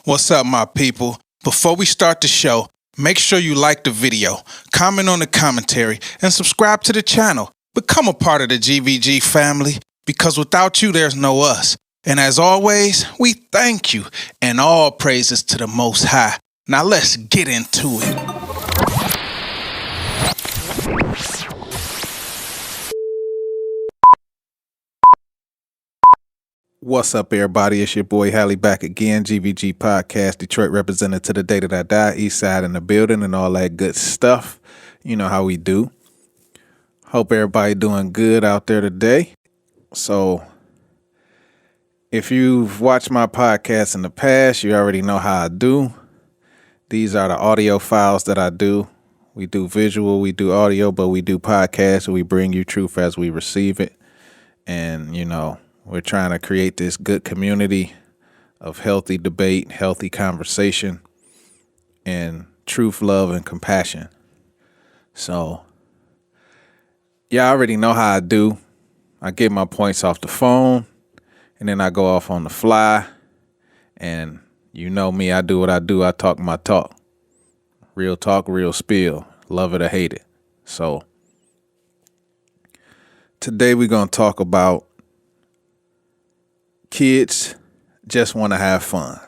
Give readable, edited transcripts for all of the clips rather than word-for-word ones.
What's up, my people? Before we start the show, make sure you like the video, comment on the commentary, and subscribe to the channel. Become a part of the GVG family, because without you, there's no us. And as always, we thank you, and all praises to the Most High. Now let's get into it. What's up, everybody? It's your boy Hally back again. Gvg Podcast, Detroit represented to the day that I die. East side in the building and all that good stuff. You know how we do. Hope everybody doing good out there today. So, if you've watched my podcast in the past, you already know how I do. These are the audio files that I do. We do visual, we do audio, but we do podcasts. We bring you truth as we receive it. And, we're trying to create this good community of healthy debate, healthy conversation, and truth, love, and compassion. So, y'all already know how I do. I get my points off the phone, and then I go off on the fly. And you know me, I do what I do. I talk my talk. Real talk, real spill. Love it or hate it. So, today we're going to talk about kids just want to have fun.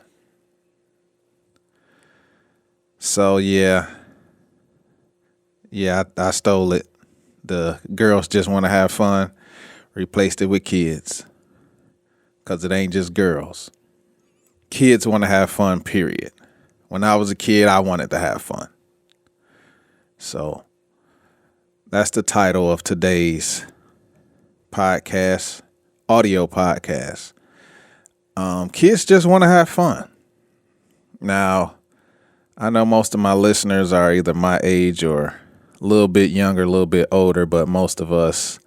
So, I stole it. The girls just want to have fun. Replaced it with kids. Because it ain't just girls. Kids want to have fun, period. When I was a kid, I wanted to have fun. So, that's the title of today's podcast, audio podcast. Kids just want to have fun. Now, I know most of my listeners are either my age or a little bit younger, a little bit older, but most of us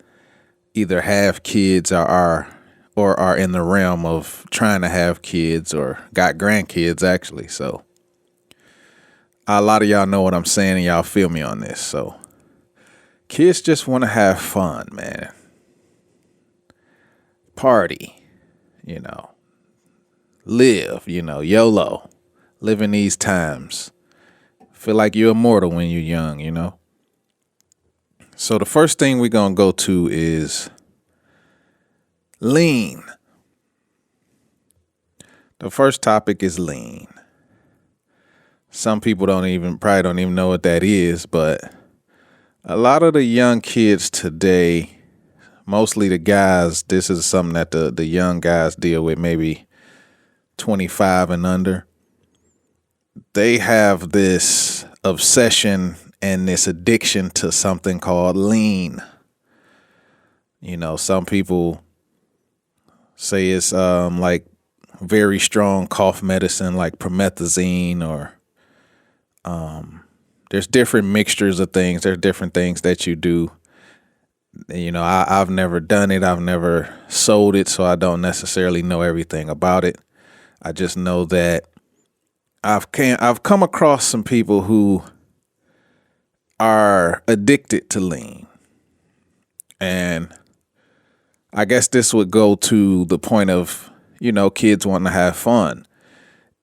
either have kids or are in the realm of trying to have kids or got grandkids, actually. So, a lot of y'all know what I'm saying and y'all feel me on this. So, kids just want to have fun, man. Party, live, YOLO, live in these times. Feel like you're immortal when you're young, So the first thing we're going to go to is lean. The first topic is lean. Some people probably don't even know what that is, but a lot of the young kids today, mostly the guys, this is something that the young guys deal with, maybe 25 and under. They have this obsession and this addiction to something called lean. Some people say it's like very strong cough medicine like promethazine or there's different mixtures of things. There's different things that you do. I've never done it. I've never sold it, so I don't necessarily know everything about it. I just know that I've come across some people who are addicted to lean. And I guess this would go to the point of, kids wanting to have fun.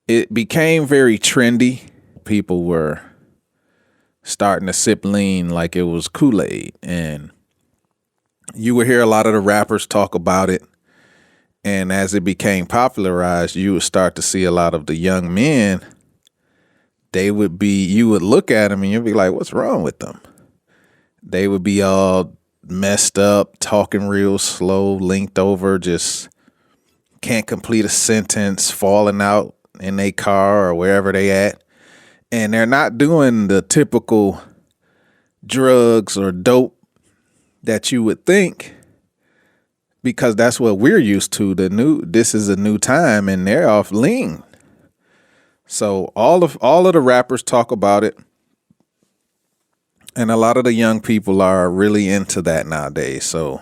It became very trendy. People were starting to sip lean like it was Kool-Aid. And you would hear a lot of the rappers talk about it. And as it became popularized, you would start to see a lot of the young men. You would look at them and you'd be like, what's wrong with them? They would be all messed up, talking real slow, linked over, just can't complete a sentence, falling out in their car or wherever they at. And they're not doing the typical drugs or dope that you would think, because that's what we're used to. This is a new time and they're off lean. So all of the rappers talk about it. And a lot of the young people are really into that nowadays. So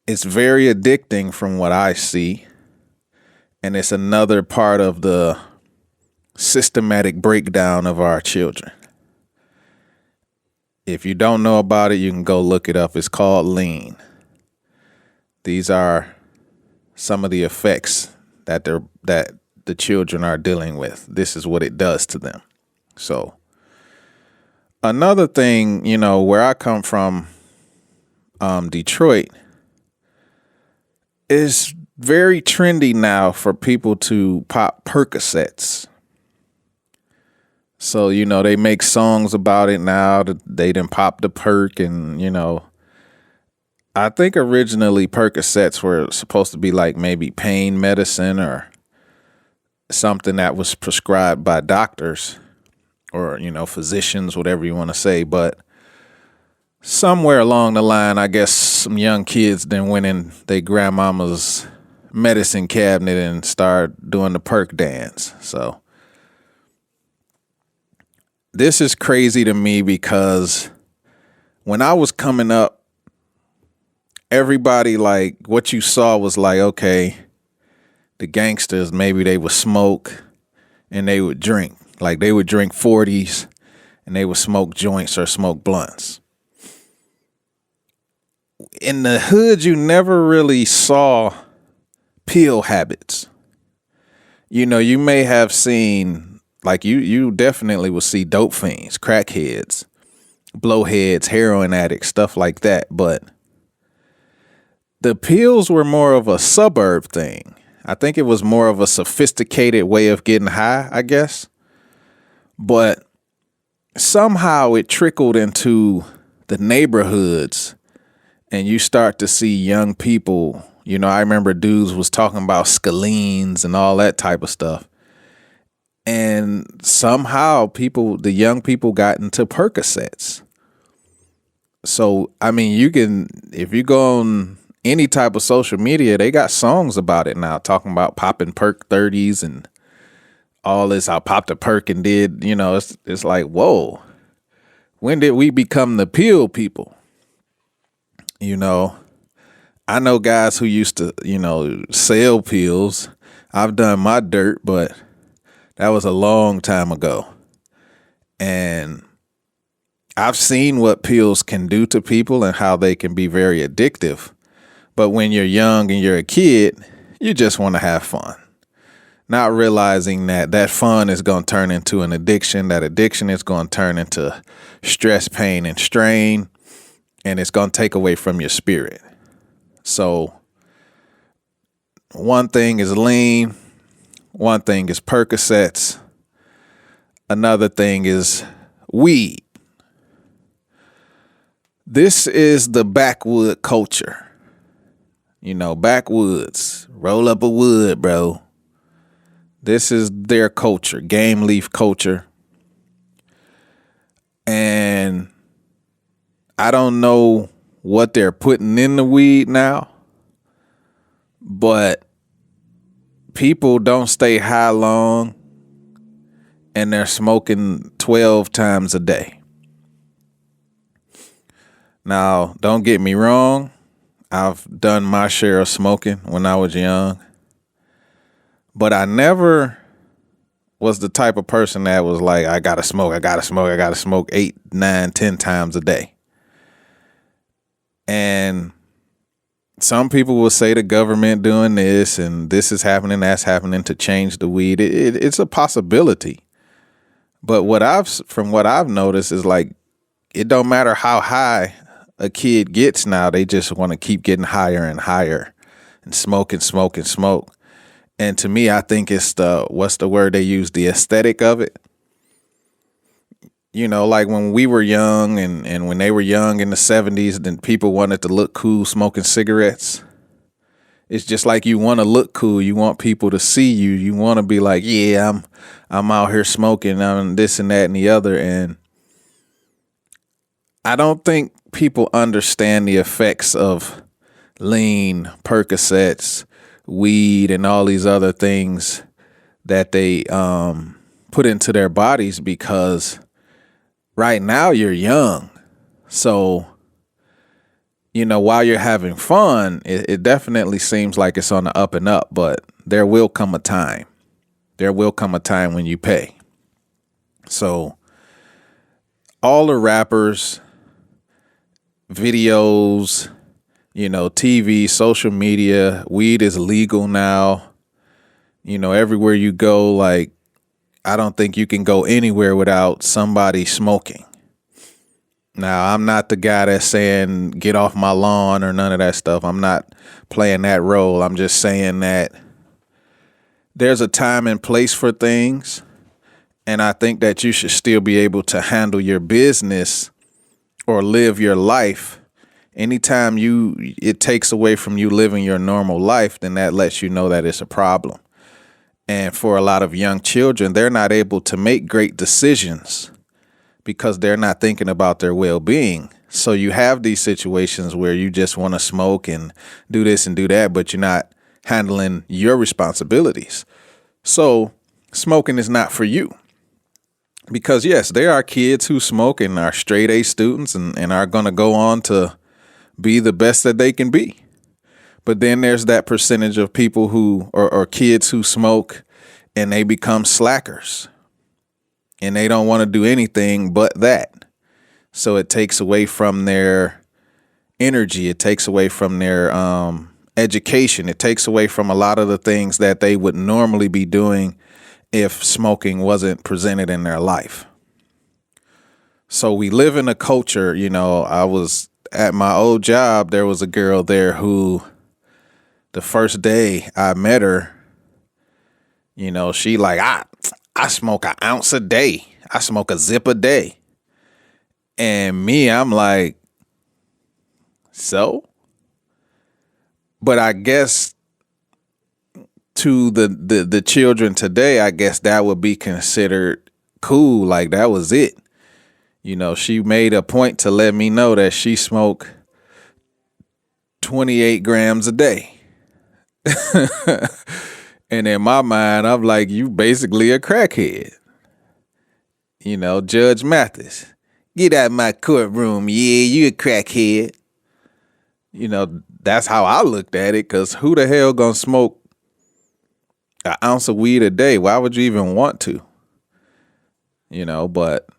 it's very addicting from what I see. And it's another part of the systematic breakdown of our children. If you don't know about it, you can go look it up. It's called lean. These are some of the effects that the the children are dealing with. This is what it does to them. So another thing, where I come from, Detroit, is very trendy now for people to pop Percocets. So, they make songs about it now. They done pop the perk, and, I think originally Percocets were supposed to be like maybe pain medicine or something that was prescribed by doctors or, physicians, whatever you want to say. But somewhere along the line, I guess some young kids then went in their grandmama's medicine cabinet and started doing the perk dance. So this is crazy to me because when I was coming up, everybody, like, what you saw was like, okay, the gangsters, maybe they would smoke and they would drink. Like, they would drink 40s and they would smoke joints or smoke blunts. In the hood, you never really saw pill habits. You may have seen, like, you definitely will see dope fiends, crackheads, blowheads, heroin addicts, stuff like that. But the pills were more of a suburb thing. I think it was more of a sophisticated way of getting high, I guess. But somehow it trickled into the neighborhoods, and you start to see young people. I remember dudes was talking about scalenes and all that type of stuff. And somehow the young people got into Percocets. So, I mean, if you go on any type of social media, they got songs about it now, talking about popping perk 30s and all this. I popped a perk and did, it's like, whoa, when did we become the pill people? I know guys who used to, sell pills. I've done my dirt, but that was a long time ago. And I've seen what pills can do to people and how they can be very addictive. But when you're young and you're a kid, you just want to have fun. Not realizing that fun is going to turn into an addiction. That addiction is going to turn into stress, pain, and strain. And it's going to take away from your spirit. So one thing is lean. One thing is Percocets. Another thing is weed. This is the backwood culture. Backwoods. Roll up a wood, bro. This is their culture, game leaf culture. And I don't know what they're putting in the weed now, but people don't stay high long, and they're smoking 12 times a day. Now, don't get me wrong. I've done my share of smoking when I was young, but I never was the type of person that was like, I gotta smoke 8, 9, 10 times a day. And some people will say the government doing this and this is happening, that's happening to change the weed. It's a possibility. But from what I've noticed is, like, it don't matter how high a kid gets now, they just want to keep getting higher and higher and smoke. And to me, I think it's what's the word they use? The aesthetic of it. Like when we were young and when they were young in the 70s, then people wanted to look cool smoking cigarettes. It's just like you want to look cool. You want people to see you. You want to be like, yeah, I'm out here smoking. I'm this and that and the other. And I don't think people understand the effects of lean, Percocets, weed, and all these other things that they put into their bodies, because right now you're young. So, while you're having fun, it definitely seems like it's on the up and up, but there will come a time. There will come a time when you pay. So all the rappers, videos, TV, social media, weed is legal now. Everywhere you go, like, I don't think you can go anywhere without somebody smoking. Now, I'm not the guy that's saying get off my lawn or none of that stuff. I'm not playing that role. I'm just saying that there's a time and place for things. And I think that you should still be able to handle your business or live your life. Anytime it takes away from you living your normal life, then that lets you know that it's a problem. And for a lot of young children, they're not able to make great decisions because they're not thinking about their well-being. So you have these situations where you just want to smoke and do this and do that, but you're not handling your responsibilities. So smoking is not for you. Because, yes, there are kids who smoke and are straight A students and are going to go on to be the best that they can be. But then there's that percentage of people who or kids who smoke and they become slackers. And they don't want to do anything but that. So it takes away from their energy. It takes away from their education. It takes away from a lot of the things that they would normally be doing if smoking wasn't presented in their life. So we live in a culture, I was at my old job. There was a girl there who the first day I met her, she like, I smoke an ounce a day. I smoke a zip a day. And me, I'm like, so? But I guess to the children today, I guess that would be considered cool. Like that was it. She made a point to let me know that she smoked 28 grams a day. And in my mind, I'm like, you basically a crackhead. Judge Mathis, get out of my courtroom. Yeah, you a crackhead. That's how I looked at it, because who the hell gonna smoke an ounce of weed a day? Why would you even want to? But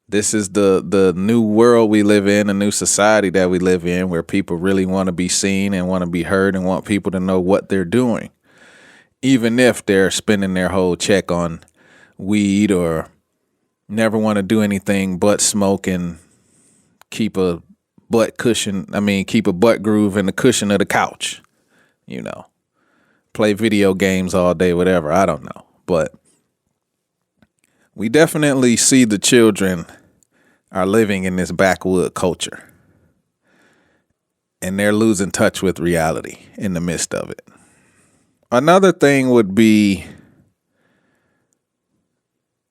this is the new world we live in, a new society that we live in, where people really want to be seen and want to be heard and want people to know what they're doing. Even if they're spending their whole check on weed or never want to do anything but smoke and keep a butt groove in the cushion of the couch, play video games all day, whatever. I don't know. But we definitely see the children are living in this backwood culture, and they're losing touch with reality in the midst of it. Another thing would be,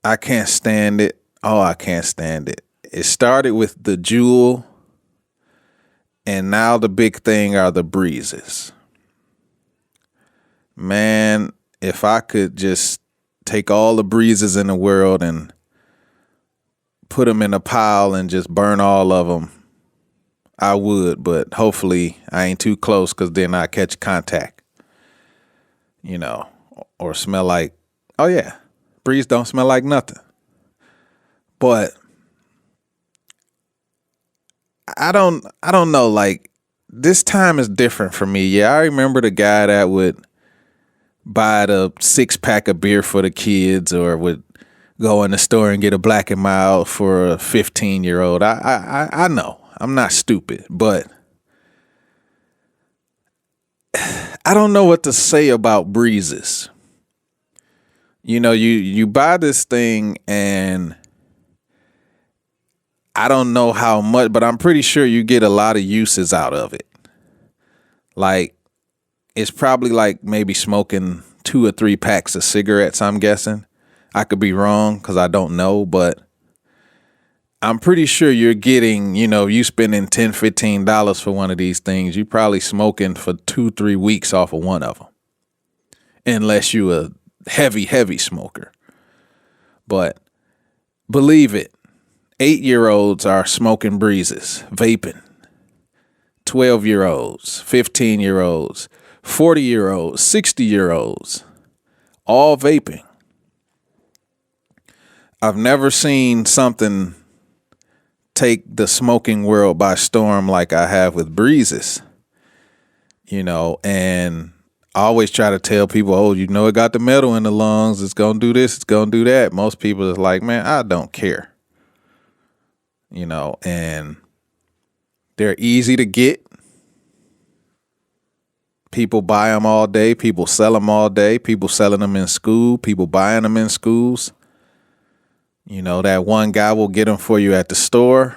I can't stand it. Oh, I can't stand it. It started with the Juul, and now the big thing are the breezes. Man, if I could just take all the breezes in the world and put them in a pile and just burn all of them, I would. But hopefully I ain't too close, because then I catch contact. Or smell like, oh yeah, breeze don't smell like nothing. But I don't know, like, this time is different for me. Yeah, I remember the guy that would buy the 6-pack of beer for the kids, or would go in the store and get a Black and Mild for a 15-year-old. I know, I'm not stupid, but I don't know what to say about breezes. You buy this thing, and I don't know how much, but I'm pretty sure you get a lot of uses out of it. Like, it's probably like maybe smoking 2 or 3 packs of cigarettes, I'm guessing. I could be wrong, because I don't know, but I'm pretty sure you're getting, you spending $10, $15 for one of these things. You probably smoking for 2-3 weeks off of one of them, unless you a heavy smoker. But believe it, 8-year-olds are smoking breezes, vaping. 12-year-olds, 15-year-olds, 40-year-olds, 60-year-olds, all vaping. I've never seen something take the smoking world by storm like I have with breezes, and I always try to tell people, oh, it got the metal in the lungs. It's going to do this. It's going to do that. Most people is like, man, I don't care. And they're easy to get. People buy them all day. People sell them all day. People selling them in school. People buying them in schools. That one guy will get them for you at the store.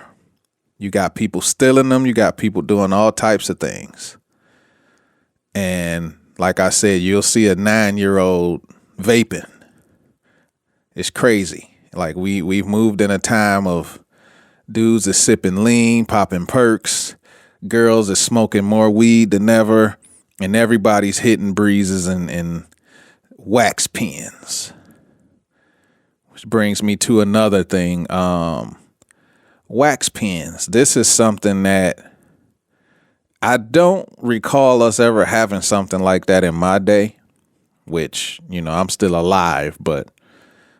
You got people stealing them. You got people doing all types of things. And like I said, you'll see a 9-year-old vaping. It's crazy. Like we've moved in a time of dudes is sipping lean, popping perks. Girls is smoking more weed than ever. And everybody's hitting breezes and wax pens. Which brings me to another thing. Wax pens. This is something that I don't recall us ever having something like that in my day, which, I'm still alive, but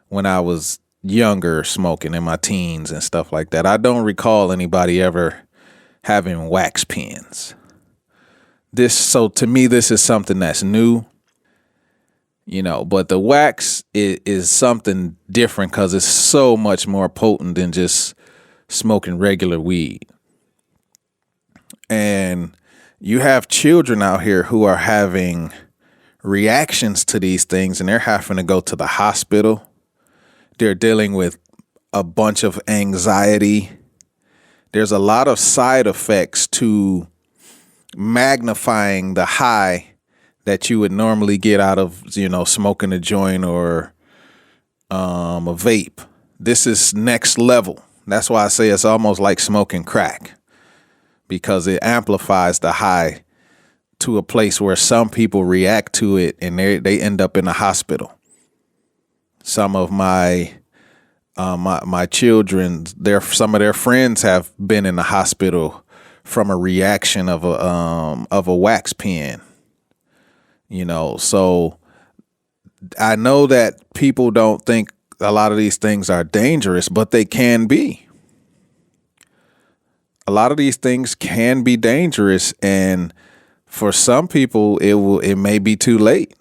when I was younger, smoking in my teens and stuff like that, I don't recall anybody ever having wax pens. So to me, this is something that's new, but the wax is something different because it's so much more potent than just smoking regular weed. And you have children out here who are having reactions to these things, and they're having to go to the hospital. They're dealing with a bunch of anxiety. There's a lot of side effects to magnifying the high that you would normally get out of, smoking a joint or a vape. This is next level. That's why I say it's almost like smoking crack, because it amplifies the high to a place where some people react to it and they end up in a hospital. Some of my children, some of their friends have been in the hospital from a reaction of a wax pen. So I know that people don't think a lot of these things are dangerous, but they can be. A lot of these things can be dangerous, and for some people it may be too late.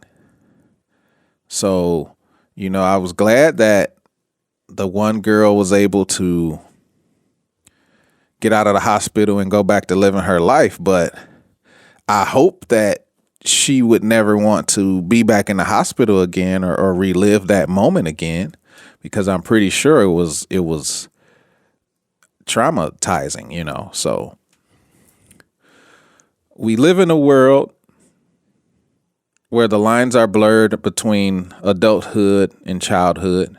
So, I was glad that the one girl was able to get out of the hospital and go back to living her life, but I hope that she would never want to be back in the hospital again or relive that moment again, because I'm pretty sure it was traumatizing, So we live in a world where the lines are blurred between adulthood and childhood,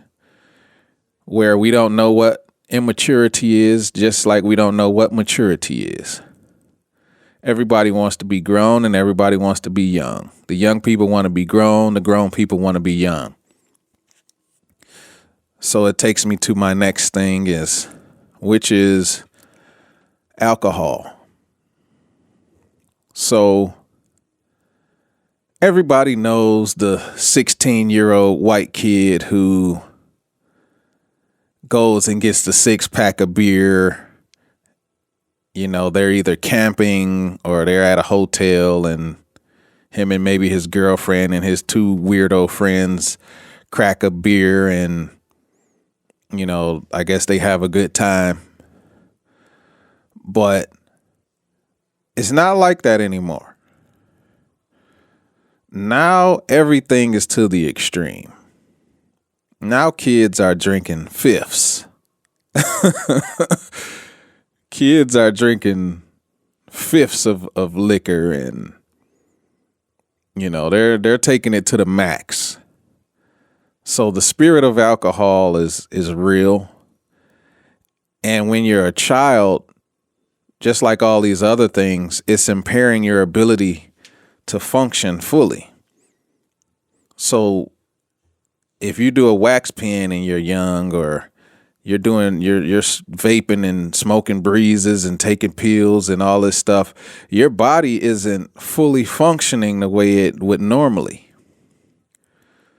where we don't know what immaturity is, just like we don't know what maturity is. Everybody wants to be grown and everybody wants to be young. The young people want to be grown. The grown people want to be young. So it takes me to my next thing which is alcohol. So everybody knows the 16-year-old white kid who goes and gets the 6-pack of beer. They're either camping or they're at a hotel, and him and maybe his girlfriend and his 2 weirdo friends crack a beer, and, I guess they have a good time. But it's not like that anymore. Now everything is to the extreme. Now kids are drinking fifths. Kids are drinking fifths of liquor, and they're taking it to the max. So the spirit of alcohol is real. And when you're a child, just like all these other things, it's impairing your ability to function fully. So if you do a wax pen and you're young, or you're vaping and smoking breezes and taking pills and all this stuff, your body isn't fully functioning the way it would normally.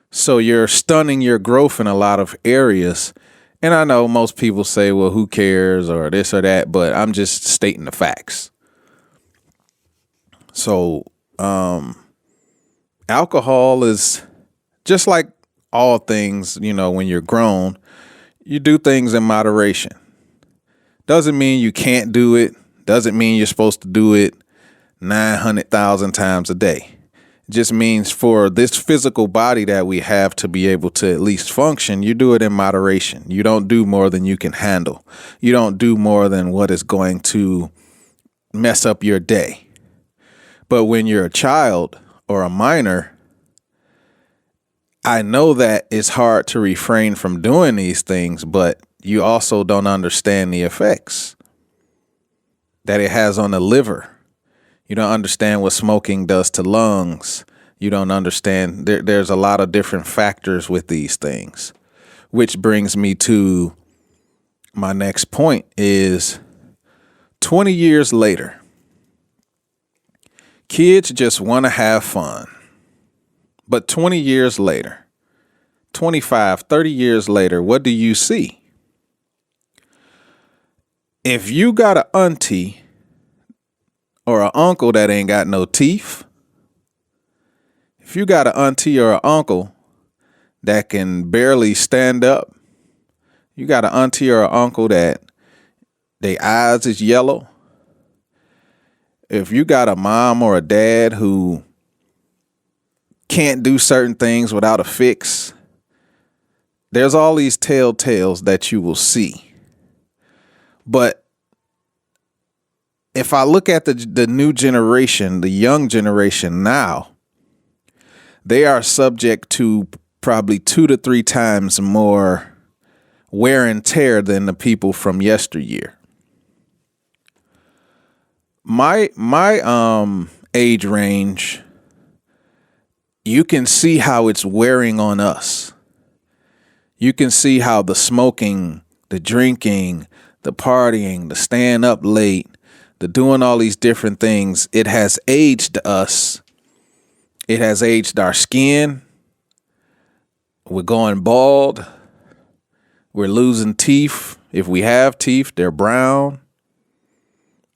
So you're stunning your growth in a lot of areas. And I know most people say, well, who cares, or this or that, but I'm just stating the facts. So Alcohol is just like all things, when you're grown, you do things in moderation. Doesn't mean you can't do it. Doesn't mean you're supposed to do it 900,000 times a day. It just means for this physical body that we have to be able to at least function, you do it in moderation. You don't do more than you can handle. You don't do more than what is going to mess up your day. But when you're a child or a minor, I know that it's hard to refrain from doing these things, but you also don't understand the effects that it has on the liver. You don't understand what smoking does to lungs. You don't understand. There's a lot of different factors with these things, which brings me to my next point is 20 years later, kids just want to have fun. But 20 years later, 25, 30 years later, what do you see? If you got an auntie or an uncle that ain't got no teeth, if you got an auntie or an uncle that can barely stand up, you got an auntie or an uncle that their eyes is yellow, if you got a mom or a dad who can't do certain things without a fix, there's all these telltales that you will see. But if I look at the new generation, the young generation now, they are subject to probably 2 to 3 times more wear and tear than the people from yesteryear. My age range, you can see how it's wearing on us. You can see how the smoking, the drinking, the partying, the staying up late, the doing all these different things, it has aged us. It has aged our skin. We're going bald. We're losing teeth. If we have teeth, they're brown.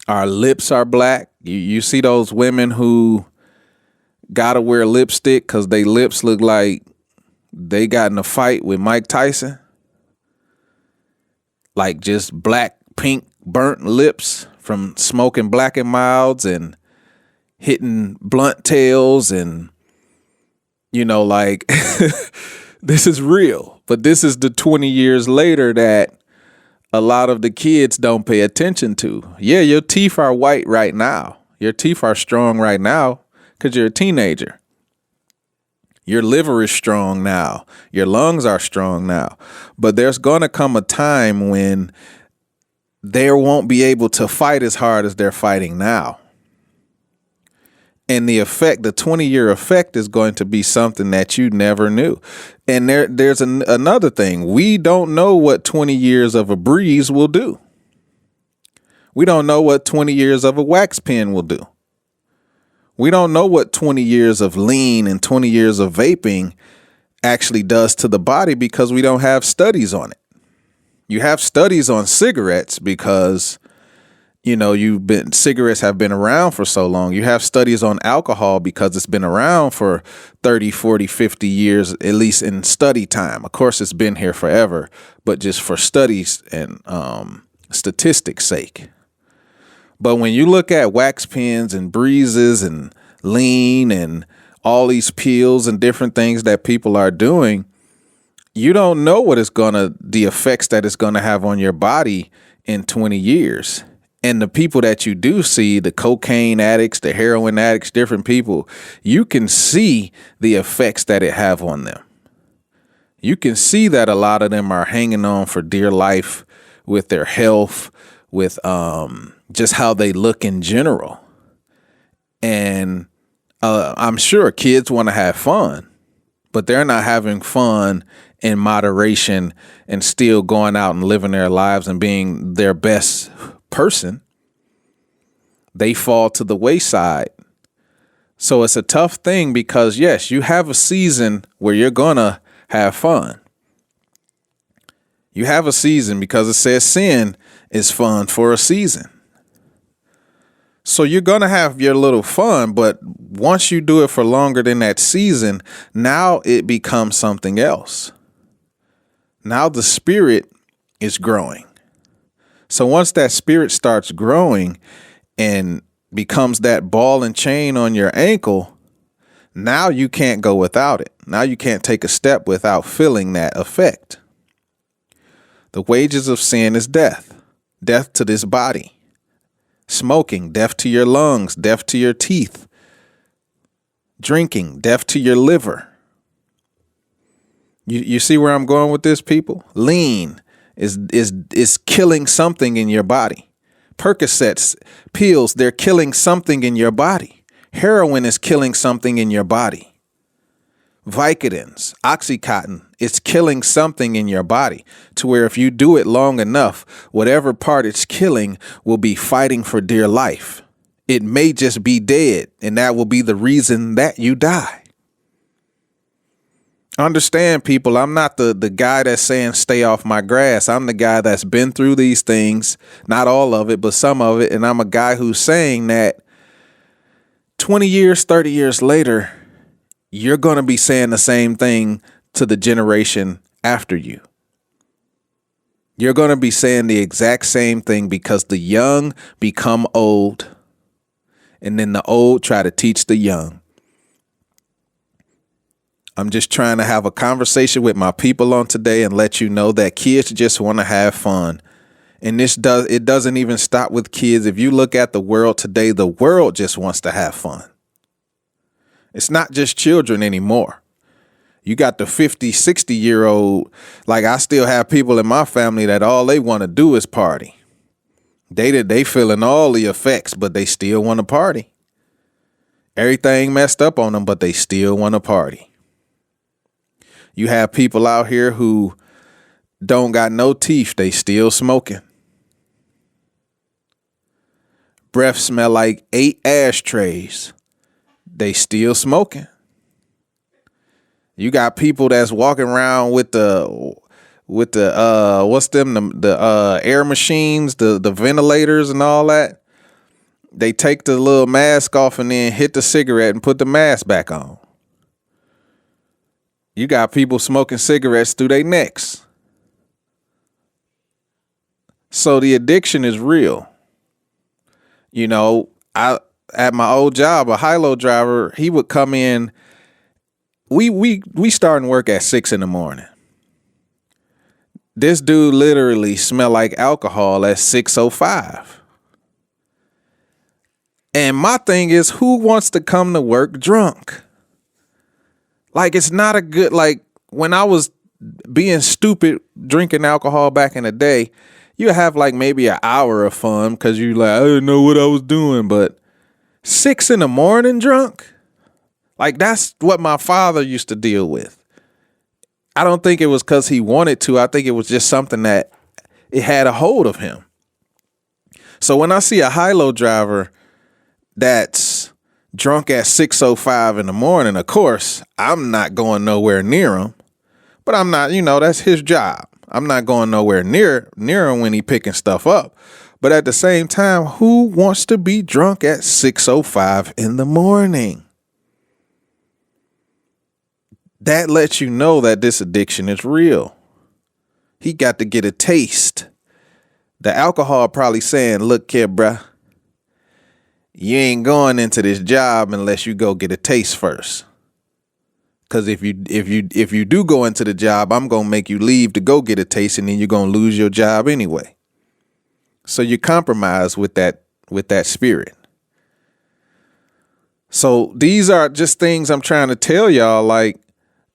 Our lips are black. You see those women who gotta wear lipstick because they lips look like they got in a fight with Mike Tyson. Like just black, pink, burnt lips from smoking Black and Milds and hitting blunt tails and, like this is real. But this is the 20 years later that a lot of the kids don't pay attention to. Yeah, your teeth are white right now. Your teeth are strong right now because you're a teenager. Your liver is strong now. Your lungs are strong now. But there's going to come a time when they won't be able to fight as hard as they're fighting now. And the 20-year effect is going to be something that you never knew. And there's another thing. We don't know what 20 years of a breeze will do. We don't know what 20 years of a wax pen will do. We don't know what 20 years of lean and 20 years of vaping actually does to the body because we don't have studies on it. You have studies on cigarettes because, cigarettes have been around for so long. You have studies on alcohol because it's been around for 30, 40, 50 years, at least in study time. Of course, it's been here forever, but just for studies and statistics' sake. But when you look at wax pens and breezes and lean and all these pills and different things that people are doing, you don't know the effects that it's going to have on your body in 20 years. And the people that you do see, the cocaine addicts, the heroin addicts, different people, you can see the effects that it have on them. You can see that a lot of them are hanging on for dear life with their health, with just how they look in general. And I'm sure kids want to have fun, but they're not having fun in moderation and still going out and living their lives and being their best person. They fall to the wayside. So it's a tough thing because, yes, you have a season where you're going to have fun. You have a season because it says sin is fun for a season. So you're going to have your little fun, but once you do it for longer than that season, now it becomes something else. Now the spirit is growing. So once that spirit starts growing and becomes that ball and chain on your ankle, now you can't go without it. Now you can't take a step without feeling that effect. The wages of sin is death, death to this body. Smoking, death to your lungs, death to your teeth. Drinking, death to your liver. You see where I'm going with this, people? Lean is killing something in your body. Percocets, pills, they're killing something in your body. Heroin is killing something in your body. Vicodins, Oxycontin, it's killing something in your body to where if you do it long enough, whatever part it's killing will be fighting for dear life. It may just be dead, and that will be the reason that you die. Understand, people, I'm not the guy that's saying stay off my grass. I'm the guy that's been through these things, not all of it, but some of it. And I'm a guy who's saying that 20 years, 30 years later, you're going to be saying the same thing to the generation after you. You're going to be saying the exact same thing because the young become old, and then the old try to teach the young. I'm just trying to have a conversation with my people on today and let you know that kids just want to have fun. And it doesn't even stop with kids. If you look at the world today, the world just wants to have fun. It's not just children anymore. You got the 50, 60-year-old. Like, I still have people in my family that all they want to do is party. They feeling all the effects, but they still want to party. Everything messed up on them, but they still want to party. You have people out here who don't got no teeth. They still smoking. Breath smell like 8 ashtrays. They still smoking. You got people that's walking around with the what's them, the air machines, the ventilators and all that. They take the little mask off and then hit the cigarette and put the mask back on. You got people smoking cigarettes through their necks. So the addiction is real. You know, at my old job, a high-low driver, he would come in. We starting work at 6 a.m. This dude literally smelled like alcohol at 6:05. And my thing is, who wants to come to work drunk? Like, it's not a good, like, when I was being stupid drinking alcohol back in the day, you have like maybe an hour of fun because you like, I didn't know what I was doing, but 6 a.m. drunk? Like, that's what my father used to deal with. I don't think it was because he wanted to. I think it was just something that it had a hold of him. So when I see a high-low driver that's drunk at 6:05 in the morning, of course, I'm not going nowhere near him. But I'm not, that's his job. I'm not going nowhere near him when he picking stuff up. But at the same time, who wants to be drunk at 6:05 in the morning? That lets you know that this addiction is real. He got to get a taste. The alcohol probably saying, look here, bruh, you ain't going into this job unless you go get a taste first. Because if you do go into the job, I'm going to make you leave to go get a taste, and then you're going to lose your job anyway. So you compromise with that spirit. So these are just things I'm trying to tell y'all. Like,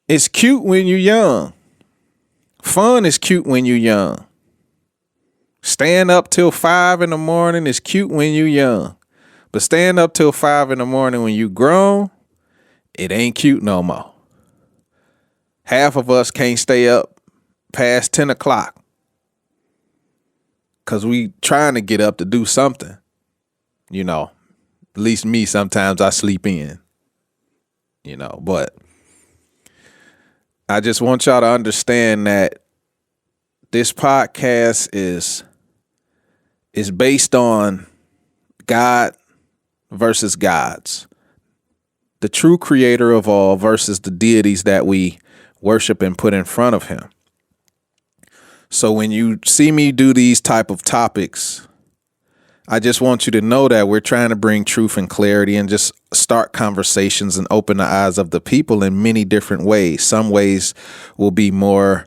it's cute when you're young. Fun is cute when you're young. Staying up till 5 a.m. is cute when you're young. But staying up till 5 a.m. when you grown, it ain't cute no more. Half of us can't stay up past 10 o'clock because we trying to get up to do something. At least me, sometimes I sleep in, but I just want y'all to understand that this podcast is based on God versus gods. The true creator of all versus the deities that we worship and put in front of him. So when you see me do these type of topics, I just want you to know that we're trying to bring truth and clarity and just start conversations and open the eyes of the people in many different ways. Some ways will be more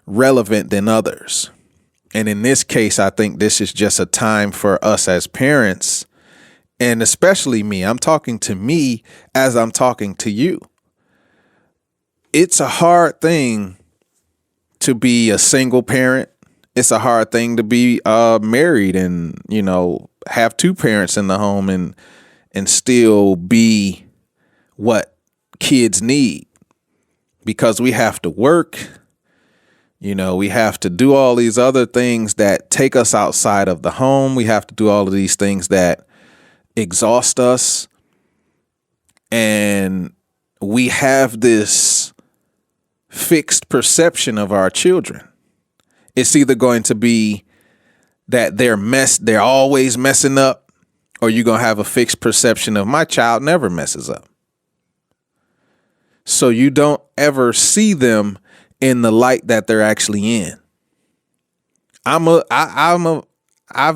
relevant than others. And in this case, I think this is just a time for us as parents, and especially me. I'm talking to me as I'm talking to you. It's a hard thing to be a single parent. It's a hard thing to be married and, have two parents in the home and still be what kids need, because we have to work. We have to do all these other things that take us outside of the home. We have to do all of these things that exhaust us. And we have this fixed perception of our children. It's either going to be that they're always messing up, or you're going to have a fixed perception of my child never messes up. So you don't ever see them in the light that they're actually in. I've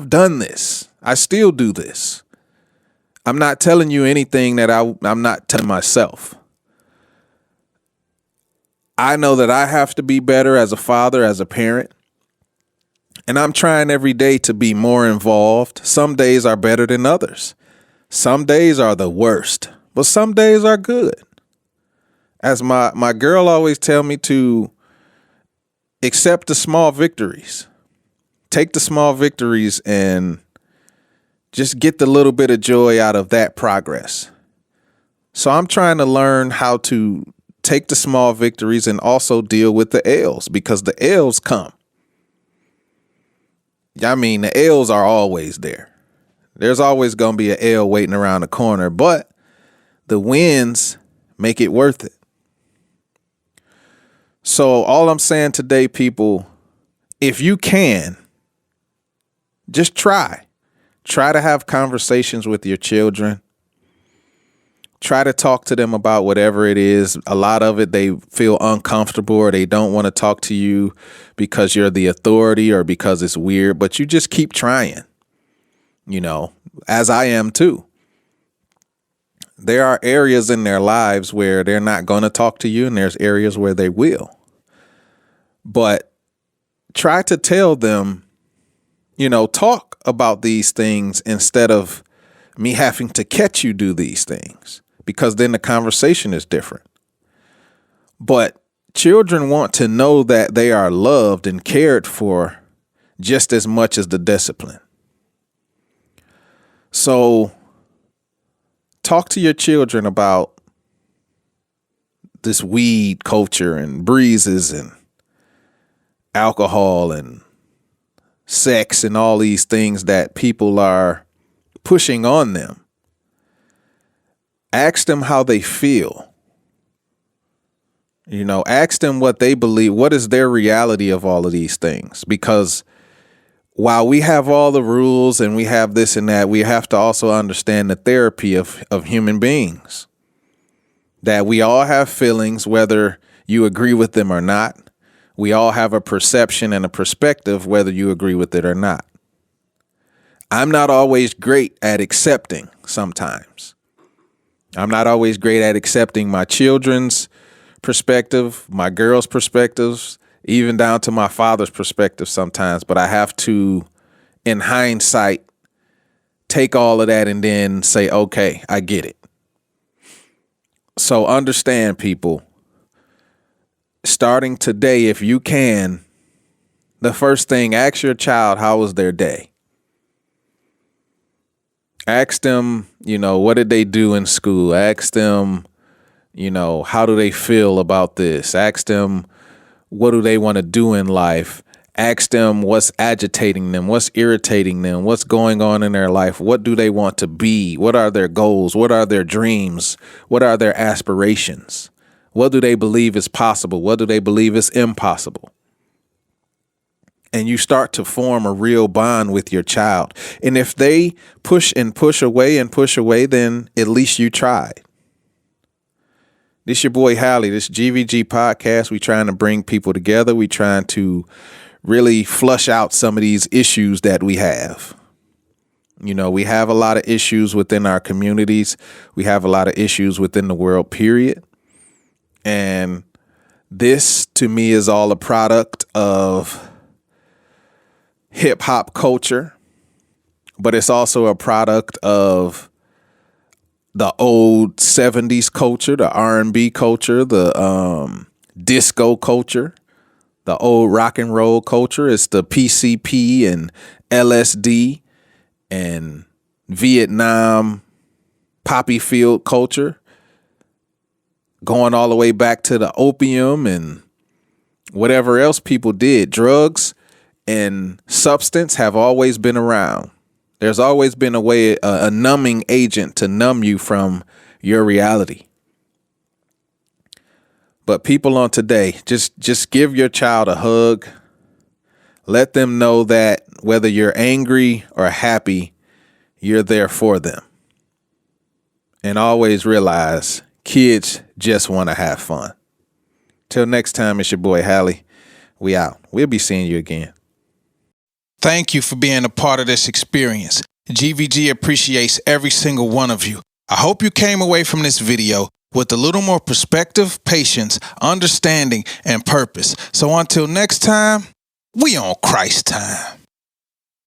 done this. I still do this. I'm not telling you anything that I'm not telling myself. I know that I have to be better as a father, as a parent. And I'm trying every day to be more involved. Some days are better than others. Some days are the worst, but some days are good. As my girl always tell me to accept the small victories. Take the small victories and just get the little bit of joy out of that progress. So I'm trying to learn how to take the small victories and also deal with the L's, because the L's come. The L's are always there. There's always going to be an L waiting around the corner, but the wins make it worth it. So all I'm saying today, people, if you can, just try to have conversations with your children. Try to talk to them about whatever it is. A lot of it, they feel uncomfortable or they don't want to talk to you because you're the authority or because it's weird, but you just keep trying, as I am too. There are areas in their lives where they're not going to talk to you, and there's areas where they will. But try to tell them, talk about these things instead of me having to catch you do these things, because then the conversation is different. But children want to know that they are loved and cared for just as much as the discipline. So talk to your children about this weed culture and breezes and alcohol and sex and all these things that people are pushing on them. Ask them how they feel. Ask them what they believe. What is their reality of all of these things? Because while we have all the rules and we have this and that, we have to also understand the therapy of human beings. That we all have feelings, whether you agree with them or not. We all have a perception and a perspective, whether you agree with it or not. I'm not always great at accepting sometimes. I'm not always great at accepting my children's perspective, my girls' perspectives, even down to my father's perspective sometimes. But I have to, in hindsight, take all of that and then say, okay, I get it. So understand, people, starting today, if you can, the first thing, ask your child, how was their day? Ask them, what did they do in school? Ask them, how do they feel about this? Ask them, what do they want to do in life? Ask them what's agitating them, what's irritating them, what's going on in their life. What do they want to be? What are their goals? What are their dreams? What are their aspirations? What do they believe is possible? What do they believe is impossible? and you start to form a real bond with your child. And if they push away, then at least you tried. This your boy Hally, this Gvg Podcast. We trying to bring people together. We trying to really flush out some of these issues that we have. You know, we have a lot of issues within our communities. We have a lot of issues within the world, period. And this, to me, is all a product of hip hop culture, but it's also a product of the old 70s culture, the R&B culture, the disco culture, the old rock and roll culture. It's the PCP and LSD and Vietnam poppy field culture, going all the way back to the opium and whatever else people did. Drugs and substance have always been around. There's always been a way, a numbing agent to numb you from your reality. But people on today, just give your child a hug. Let them know that whether you're angry or happy, you're there for them. And always realize kids just want to have fun. Till next time, it's your boy Hally. We out. We'll be seeing you again. Thank you for being a part of this experience. GVG appreciates every single one of you. I hope you came away from this video with a little more perspective, patience, understanding, and purpose. So until next time, we on Christ time.